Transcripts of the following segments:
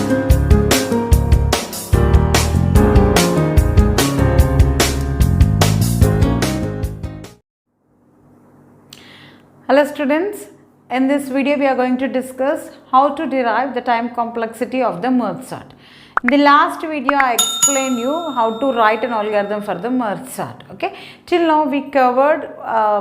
Hello students, in this video we are going to discuss how to derive the time complexity of the merge sort. In the last video I explained you how to write an algorithm for the merge sort. Okay, till now we covered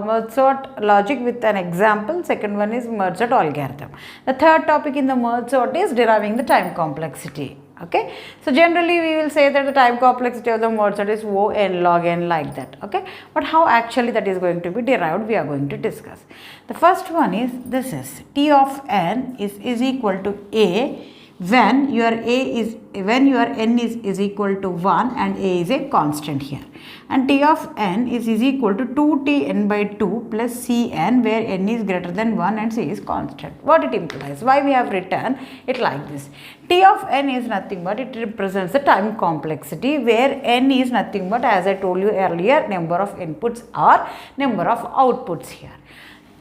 merge sort logic with an example. Second one is merge sort algorithm. The third topic in the merge sort is deriving the time complexity. Okay, so generally we will say that the time complexity of the merge sort is O n log n, like that. Okay, but how actually that is going to be derived, we are going to discuss. The first one is, this is T of n is equal to A when your n is equal to 1 and A is a constant here, and T of n is equal to 2Tn by 2 plus Cn where n is greater than 1 and C is constant. What it implies? Why we have written it like this? T of n is nothing but it represents the time complexity, where n is nothing but, as I told you earlier, number of inputs or number of outputs here.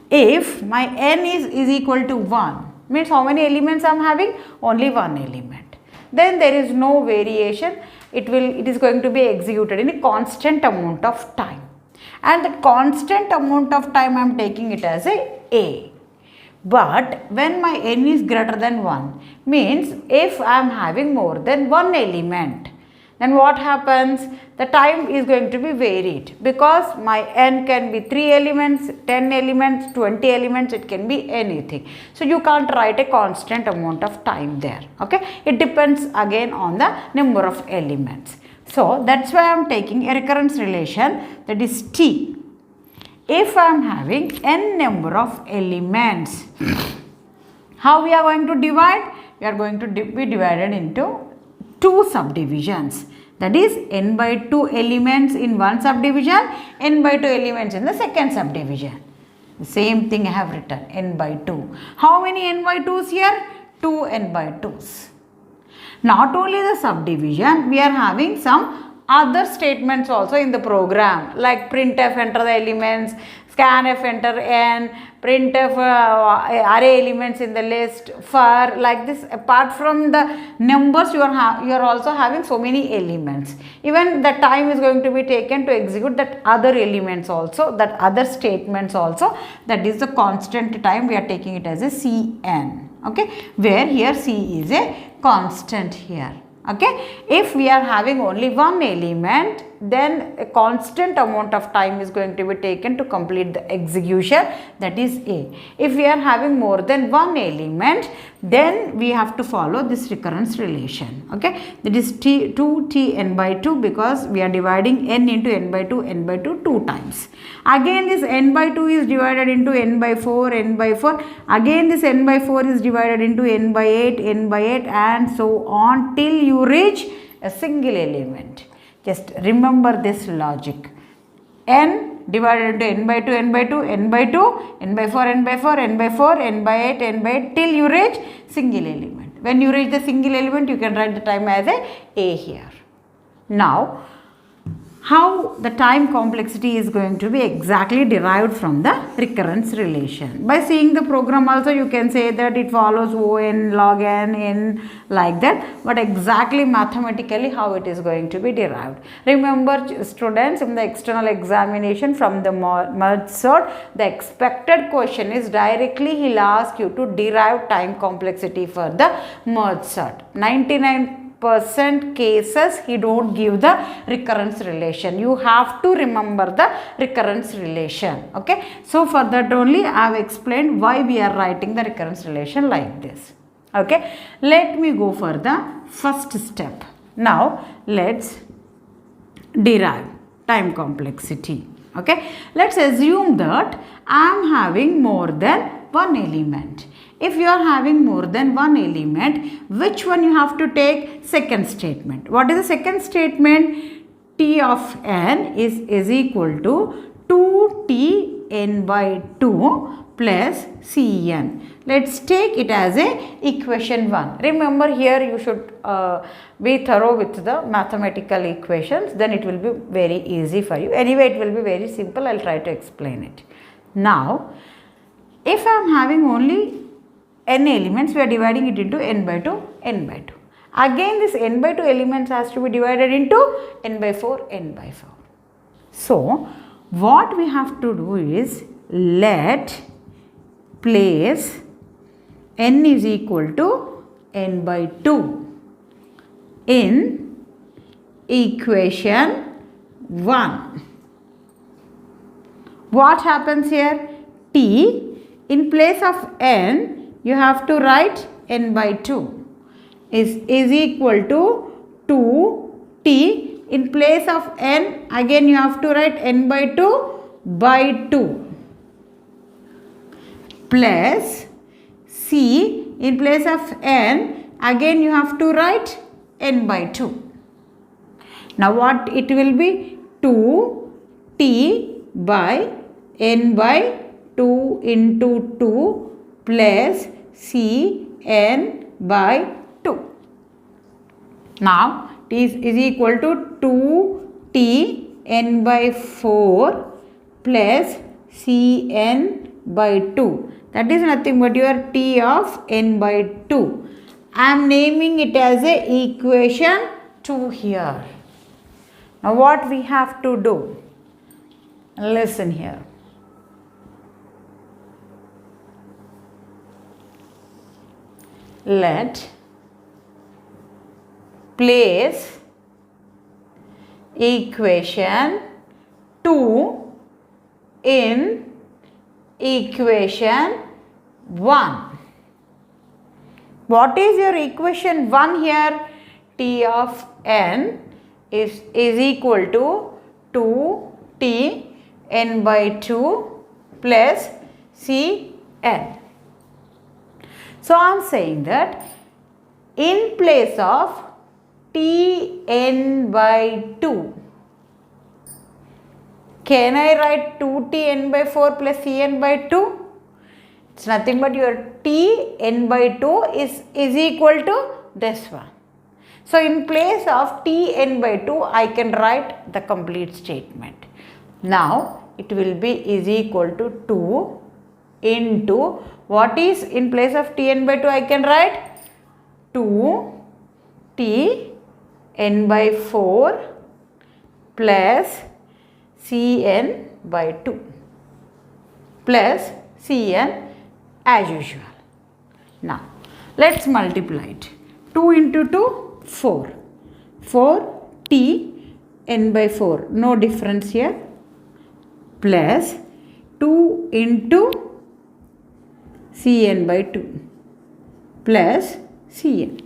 If my n is equal to 1, means how many elements I am having? Only one element. Then there is no variation. It is going to be executed in a constant amount of time, and the constant amount of time I am taking it as a. But when my n is greater than 1, means if I am having more than one element, then what happens? The time is going to be varied, because my n can be 3 elements, 10 elements, 20 elements, it can be anything. So you can't write a constant amount of time there. Okay, it depends again on the number of elements. So that's why I am taking a recurrence relation, that is T. If I am having n number of elements, how we are going to divide? We are going to be divided into two subdivisions. That is n by 2 elements in one subdivision, n by 2 elements in the second subdivision. The same thing I have written, n by 2. How many n by 2s here? 2 n by 2s. Not only the subdivision, we are having some other statements also in the program, like printf enter the elements, scanf enter n, printf array elements in the list, for, like this. Apart from the numbers, you are also having so many elements. Even the time is going to be taken to execute that other elements also, that other statements also. That is the constant time. We are taking it as a Cn. Okay, where here C is a constant here. Okay, if we are having only one element, then a constant amount of time is going to be taken to complete the execution, that is A. If we are having more than one element, then we have to follow this recurrence relation. Okay, that is 2Tn by 2, because we are dividing n into n by 2 two times. Again this n by 2 is divided into n by 4, n by 4. Again this n by 4 is divided into n by 8, n by 8, and so on till you reach a single element. Just remember this logic. N divided into n by 2, n by 2, n by 2, n by 4, n by 4, n by 4, n by 8, n by 8, till you reach single element. When you reach the single element, you can write the time as a here. Now, how the time complexity is going to be exactly derived from the recurrence relation? By seeing the program also, you can say that it follows O n log n, like that. But exactly mathematically how it is going to be derived? Remember students, in the external examination from the merge sort, the expected question is directly he will ask you to derive time complexity for the merge sort. 99% cases he don't give the recurrence relation. You have to remember the recurrence relation. Okay, so for that only I have explained why we are writing the recurrence relation like this. Okay, let me go for the first step. Now let's derive time complexity. Okay, let's assume that I am having more than one element. If you are having more than one element, which one you have to take? Second statement. What is the second statement? T of n is equal to 2Tn by 2 plus Cn. Let's take it as a equation 1. Remember, here you should be thorough with the mathematical equations, then it will be very easy for you. Anyway, it will be very simple. I will try to explain it. Now, if I am having only n elements, we are dividing it into n by 2, n by 2. Again this n by 2 elements has to be divided into n by 4, n by 4. So what we have to do is let place n is equal to n by 2 in equation 1. What happens here? T, in place of n, you have to write n by 2 is equal to 2t. In place of n, again you have to write n by 2 by 2 plus c, in place of n, again you have to write n by 2. Now what it will be? 2t by n by 2 into 2 plus c n by 2. Now t is equal to 2t n by 4 plus c n by 2. That is nothing but your t of n by 2. I am naming it as a equation 2 here. Now what we have to do? Listen here. Let place equation 2 in equation 1. What is your equation 1 here? T of n is equal to 2t n by 2 plus c n. So I am saying that in place of t n by 2, can I write 2t n by 4 plus c n by 2? It's nothing but your t n by 2 is equal to this one. So in place of t n by 2, I can write the complete statement. Now it will be is equal to 2 into what is in place of t n by 2, I can write 2t n by 4 plus c n by 2 plus c n as usual. Now let's multiply it. 2 into 2, 4. 4t n by 4, no difference here, plus 2 into cn by 2 plus cn,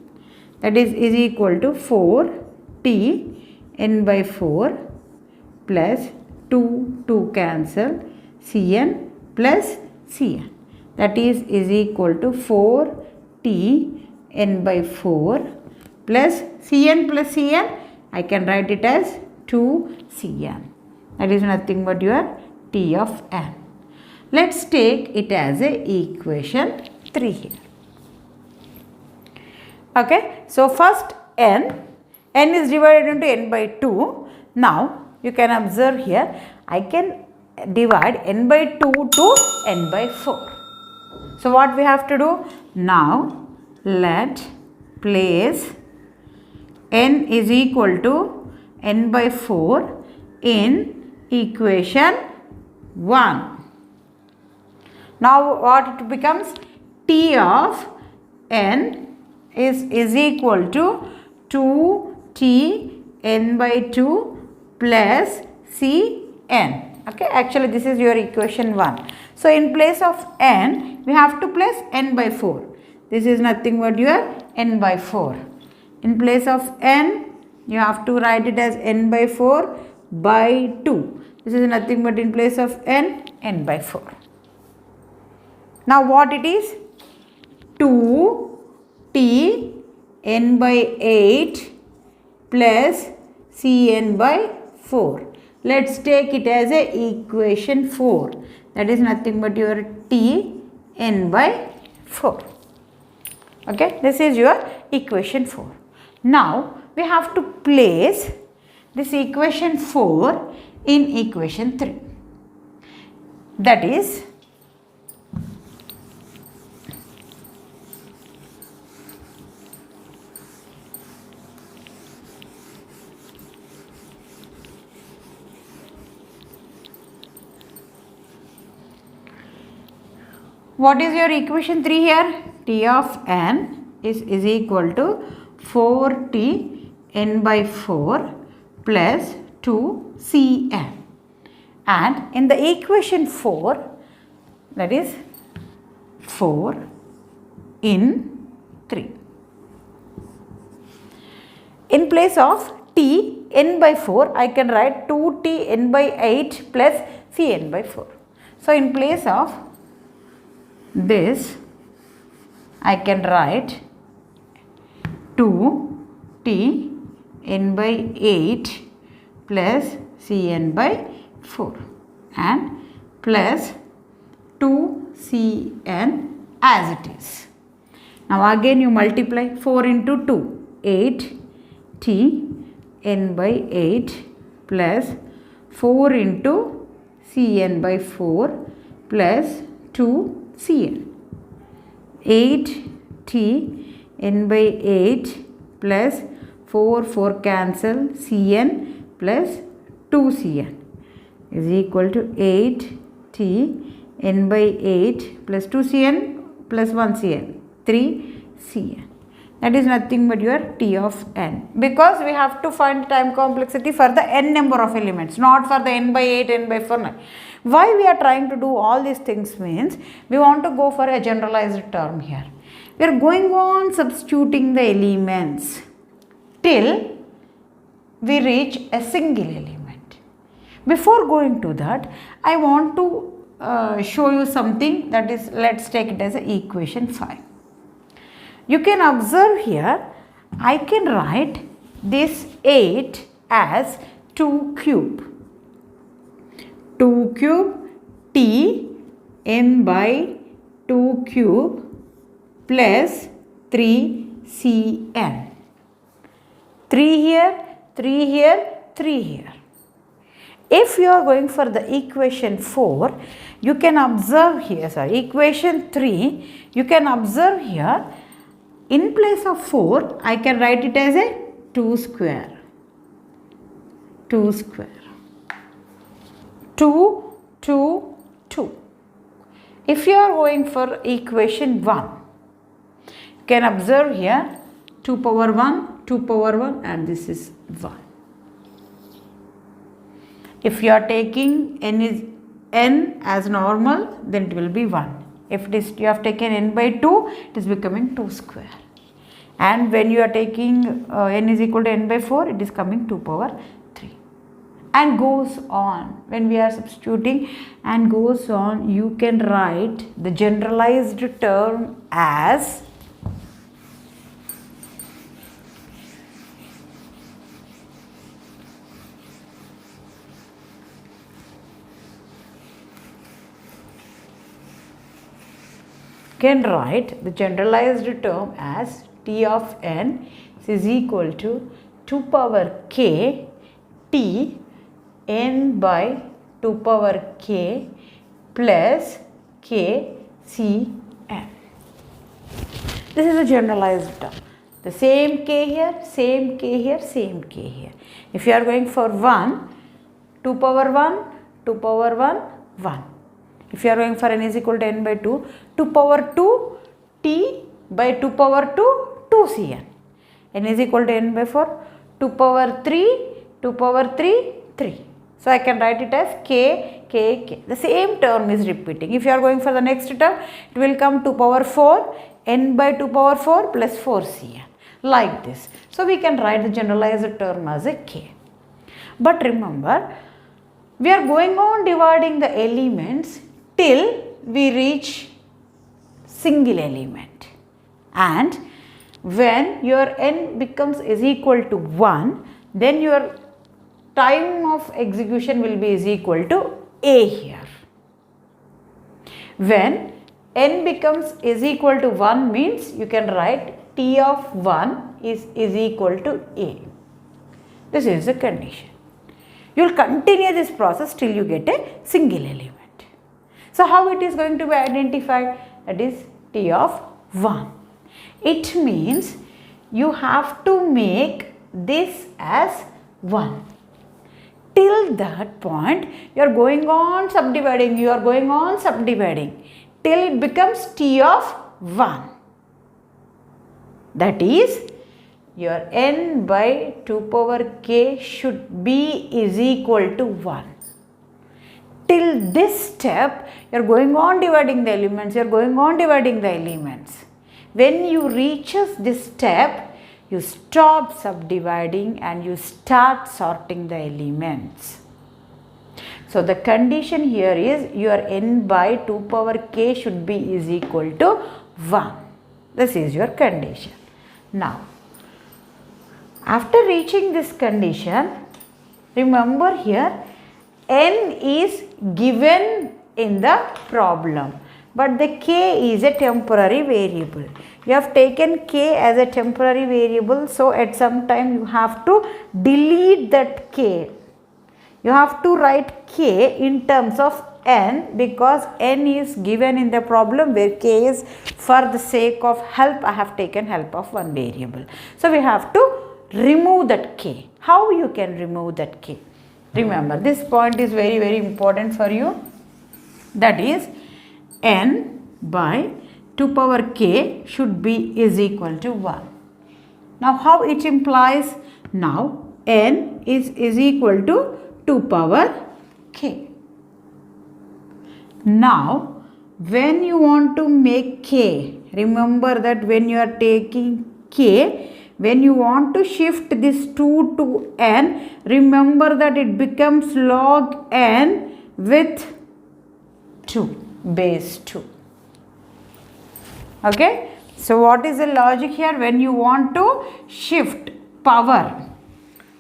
that is equal to 4t n by 4 plus 2 cancel cn plus cn, that is equal to 4t n by 4 plus cn plus cn, I can write it as 2cn, that is nothing but your t of n. Let's take it as a equation 3 here. Okay, so first n is divided into n by 2. Now you can observe here, I can divide n by 2 to n by 4. So what we have to do? Now let place n is equal to n by 4 in equation 1. Now what it becomes? T of n is equal to 2t n by 2 plus c n. Okay, actually this is your equation 1. So in place of n, we have to place n by 4. This is nothing but your n by 4. In place of n, you have to write it as n by 4 by 2. This is nothing but in place of n by 4. Now what it is? 2t n by 8 plus cn by 4. Let's take it as a equation 4. That is nothing but your t n by 4. Okay, this is your equation 4. Now we have to place this equation 4 in equation 3. That is What is your equation 3 here? T of n is equal to 4t n by 4 plus 2cn. And in the equation 4, that is 4 in 3. In place of t n by 4, I can write 2t n by 8 plus cn by 4. So, in place of this, I can write 2t n by 8 plus cn by 4 and plus 2cn as it is. Now again you multiply 4 into 2, 8t n by 8 plus 4 into cn by 4 plus 2cn. 8t n by 8 plus 4 cancel, cn plus 2cn is equal to 8t n by 8 plus 2cn plus 1cn, 3cn. That is nothing but your T of n, because we have to find time complexity for the n number of elements, not for the n by 8, n by 4. Why we are trying to do all these things means we want to go for a generalized term here. We are going on substituting the elements till we reach a single element. Before going to that, I want to show you something, that is, let's take it as a equation 5. You can observe here, I can write this 8 as 2 cube. 2 cube t n by 2 cube plus 3cn. 3 here, 3 here, 3 here. If you are going for the equation 4, you can observe here, equation 3, you can observe here, in place of 4, I can write it as a 2 square. 2 square. 2, 2, 2. If you are going for equation 1, you can observe here 2 power 1, 2 power 1 and this is 1. If you are taking n as normal, then it will be 1. If you have taken n by 2, it is becoming 2 square. And when you are taking n is equal to n by 4, it is coming 2 power 3. And goes on. When we are substituting and goes on, you can write the generalized term as T of n is equal to 2 power k t n by 2 power k plus k c n. This is a generalized term. The same k here, same k here, same k here. If you are going for 1, 2 power 1, 2 power 1, 1. If you are going for n is equal to n by 2, 2 power 2 t by 2 power 2, 2cn. n is equal to n by 4, 2 power 3, 2 power 3, 3. So, I can write it as k, k, k. The same term is repeating. If you are going for the next term, it will come 2 power 4, n by 2 power 4 plus 4cn. Like this. So, we can write the generalized term as a k. But remember, we are going on dividing the elements till we reach single element. And when your n becomes is equal to 1, then your time of execution will be is equal to a here. When n becomes is equal to 1 means you can write t of 1 is equal to a. This is the condition. You will continue this process till you get a single element. So, how it is going to be identified? That is t of 1. It means you have to make this as 1. Till that point, you are going on subdividing, till it becomes t of 1. That is, your n by 2 power k should be is equal to 1. Till this step, you are going on dividing the elements, When you reaches this step, you stop subdividing and you start sorting the elements. So the condition here is your n by 2 power k should be is equal to 1. This is your condition. Now, after reaching this condition, remember here n is given in the problem, but the k is a temporary variable. You have taken k as a temporary variable, so at some time you have to delete that k. You have to write k in terms of n, because n is given in the problem where k is, for the sake of help, I have taken help of one variable. So we have to remove that k. How you can remove that k? Remember, this point is very, very important for you. That is, n by 2 power k should be is equal to 1. Now, how it implies? Now, n is equal to 2 power k. Now, when you want to make k, remember that when you are taking k, when you want to shift this 2 to n, remember that it becomes log n with 2, base 2. Okay. So, what is the logic here? When you want to shift power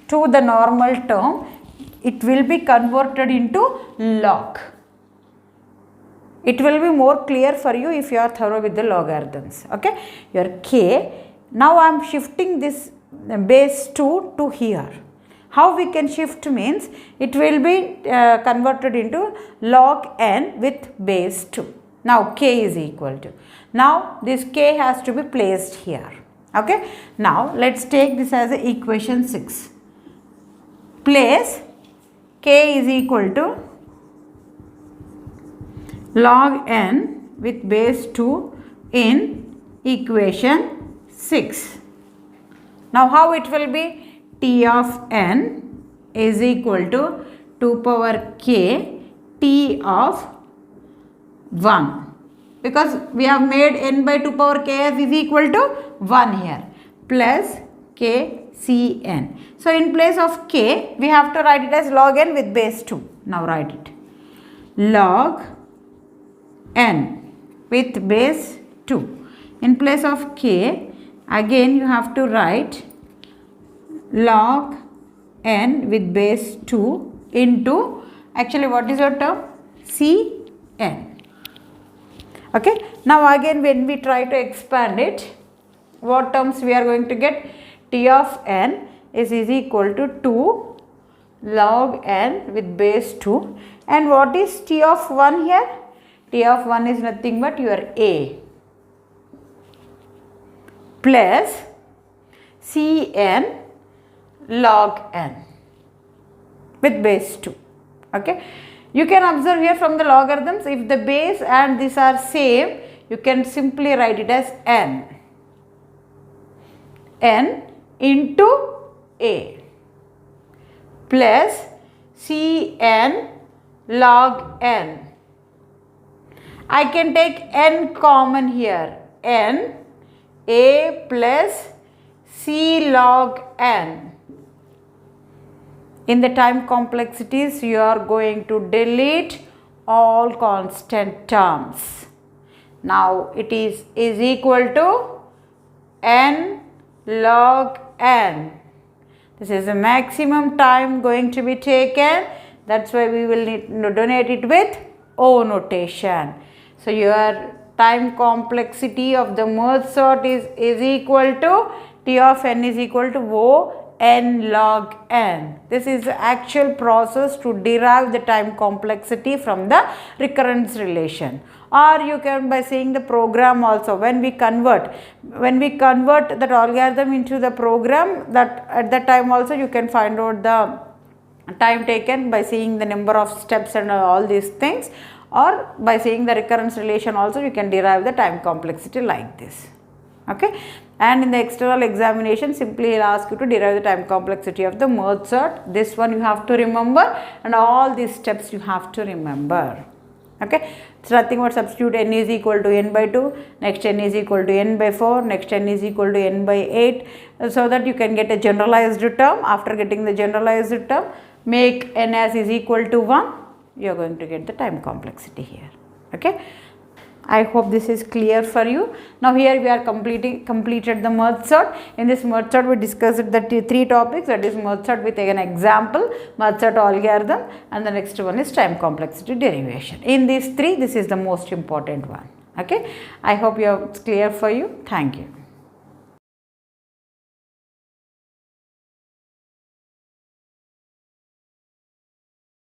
to the normal term, it will be converted into log. It will be more clear for you if you are thorough with the logarithms. Okay. Your k. Now I am shifting this base 2 to here. How we can shift means it will be converted into log n with base 2. Now k is equal to. Now this k has to be placed here. Okay. Now let's take this as a equation 6. Place k is equal to log n with base 2 in equation 6. Now how it will be? T of n is equal to 2 power k t of 1, because we have made n by 2 power k as is equal to 1 here, plus k c n. So in place of k, we have to write it as log n with base 2. Now write it. Log n with base 2. In place of k, again you have to write log n with base 2 into, actually what is your term? C n. Okay. Now again when we try to expand it, what terms we are going to get? T of n is equal to 2 log n with base 2. And what is T of 1 here? T of 1 is nothing but your a, plus Cn log n with base 2. Okay. You can observe here from the logarithms, if the base and these are same, you can simply write it as n into a plus Cn log n. I can take n common here, n a plus c log n. In the time complexities, you are going to delete all constant terms. Now it is equal to n log n. This is the maximum time going to be taken. That's why we will need to denote it with O notation. So your time complexity of the merge sort is equal to T of n is equal to O n log n. This is the actual process to derive the time complexity from the recurrence relation. Or you can by saying the program also. When we convert that algorithm into the program, that at that time also you can find out the time taken by seeing the number of steps and all these things. or by seeing the recurrence relation also you can derive the time complexity like this. Okay, and in the external examination simply he will ask you to derive the time complexity of the merge sort. This one you have to remember, and all these steps you have to remember. Okay, it's nothing but substitute n is equal to n by 2, next n is equal to n by 4, next n is equal to n by 8, so that you can get a generalized term. After getting the generalized term, make n as is equal to 1, you are going to get the time complexity here. Okay, I hope this is clear for you. Now here we are completed the merge sort. In this merge sort we discussed the three topics, that is merge sort with an example, merge sort algorithm, and the next one is time complexity derivation. In these three, this is the most important one. Okay, I hope it's clear for you. Thank you.